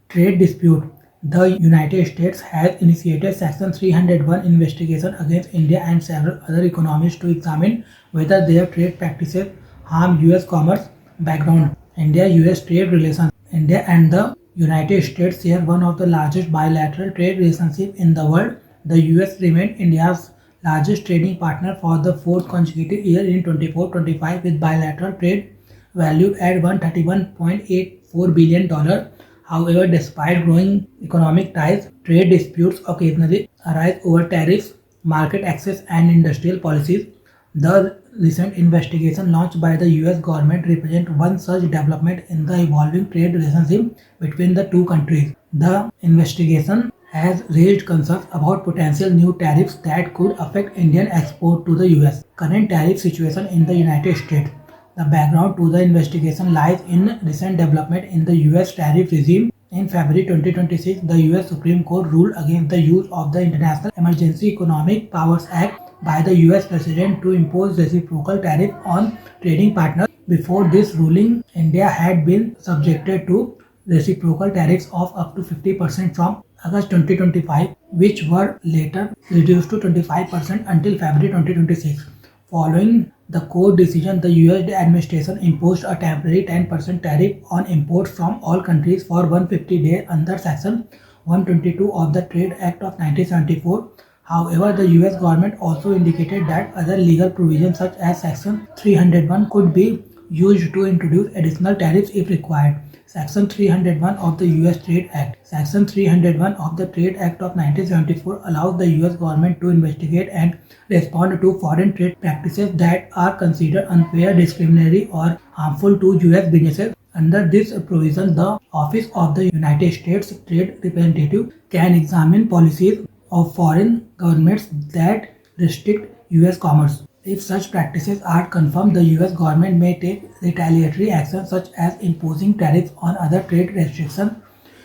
Trade dispute. The United States has initiated Section 301 investigation against India and several other economies to examine whether their trade practices harm US commerce. Background. India-US trade relations. India and the United States share one of the largest bilateral trade relationships in the world. The US remained India's largest trading partner for the fourth consecutive year in 24-25 with bilateral trade valued at $131.84 billion. However, despite growing economic ties, trade disputes occasionally arise over tariffs, market access, and industrial policies. The recent investigation launched by the US government represents one such development in the evolving trade relationship between the two countries. The investigation has raised concerns about potential new tariffs that could affect Indian export to the US. Current tariff situation in the United States. The background to the investigation lies in recent development in the US tariff regime. In February 2026, the US Supreme Court ruled against the use of the International Emergency Economic Powers Act by the US President to impose reciprocal tariff on trading partners. Before this ruling, India had been subjected to reciprocal tariffs of up to 50% from August 2025, which were later reduced to 25% until February 2026. Following the court decision, the US administration imposed a temporary 10% tariff on imports from all countries for 150 days under Section 122 of the Trade Act of 1974. However, the US government also indicated that other legal provisions such as Section 301 could be used to introduce additional tariffs if required. Section 301 of the US Trade Act. Section 301 of the Trade Act of 1974 allows the US government to investigate and respond to foreign trade practices that are considered unfair, discriminatory, or harmful to US businesses. Under this provision, the Office of the United States Trade Representative can examine policies of foreign governments that restrict US commerce. If such practices are confirmed, the US government may take retaliatory action such as imposing tariffs on other trade restrictions.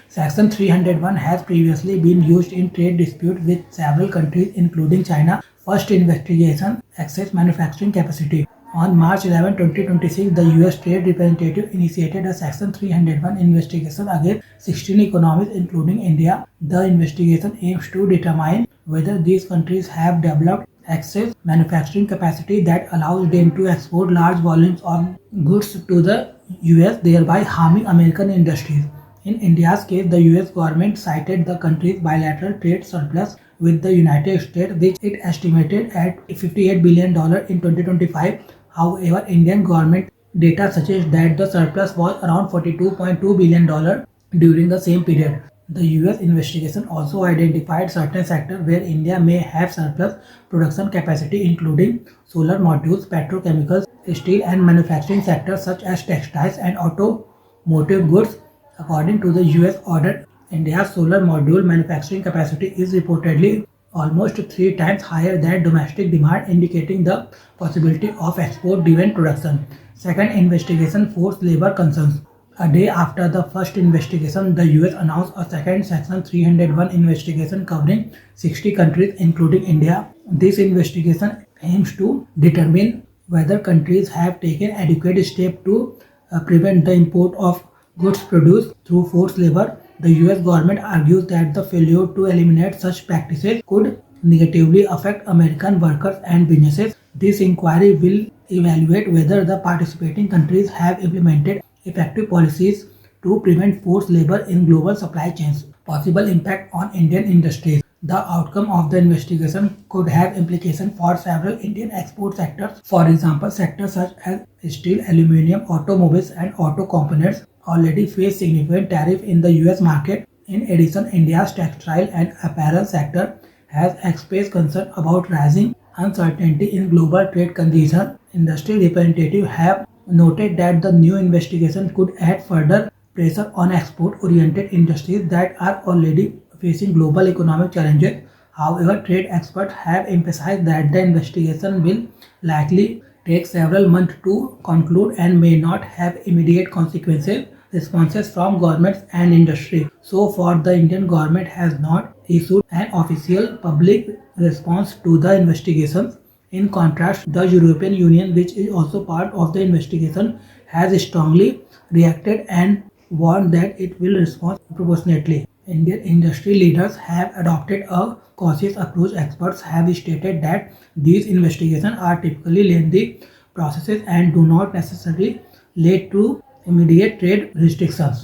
Section 301 has previously been used in trade disputes with several countries including China. First investigation, excess manufacturing capacity. On March 11, 2026, the US Trade Representative initiated a Section 301 investigation against 16 economies including India. The investigation aims to determine whether these countries have developed excess manufacturing capacity that allows them to export large volumes of goods to the US, thereby harming American industries. In India's case, the US government cited the country's bilateral trade surplus with the United States, which it estimated at $58 billion in 2025. However, Indian government data suggests that the surplus was around $42.2 billion during the same period. The US investigation also identified certain sectors where India may have surplus production capacity, including solar modules, petrochemicals, steel and manufacturing sectors such as textiles and automotive goods. According to the US audit, India's solar module manufacturing capacity is reportedly almost 3 times higher than domestic demand, indicating the possibility of export-driven production. Second investigation, forced labor concerns. A day after the first investigation, the US announced a second Section 301 investigation covering 60 countries including India. This investigation aims to determine whether countries have taken adequate steps to prevent the import of goods produced through forced labor. The US government argues that the failure to eliminate such practices could negatively affect American workers and businesses. This inquiry will evaluate whether the participating countries have implemented effective policies to prevent forced labor in global supply chains. Possible impact on Indian industries. The outcome of the investigation could have implications for several Indian export sectors. For example, sectors such as steel, aluminium, automobiles, and auto components already face significant tariff in the US market. In addition, India's textile and apparel sector has expressed concern about rising uncertainty in global trade conditions. Industry representatives have noted that the new investigation could add further pressure on export-oriented industries that are already facing global economic challenges. However, trade experts have emphasized that the investigation will likely take several months to conclude and may not have immediate consequences. Responses from governments and industry. So far, the Indian government has not issued an official public response to the investigations. In contrast, the European Union, which is also part of the investigation, has strongly reacted and warned that it will respond proportionately. Indian industry leaders have adopted a cautious approach. Experts have stated that these investigations are typically lengthy processes and do not necessarily lead to immediate trade restrictions.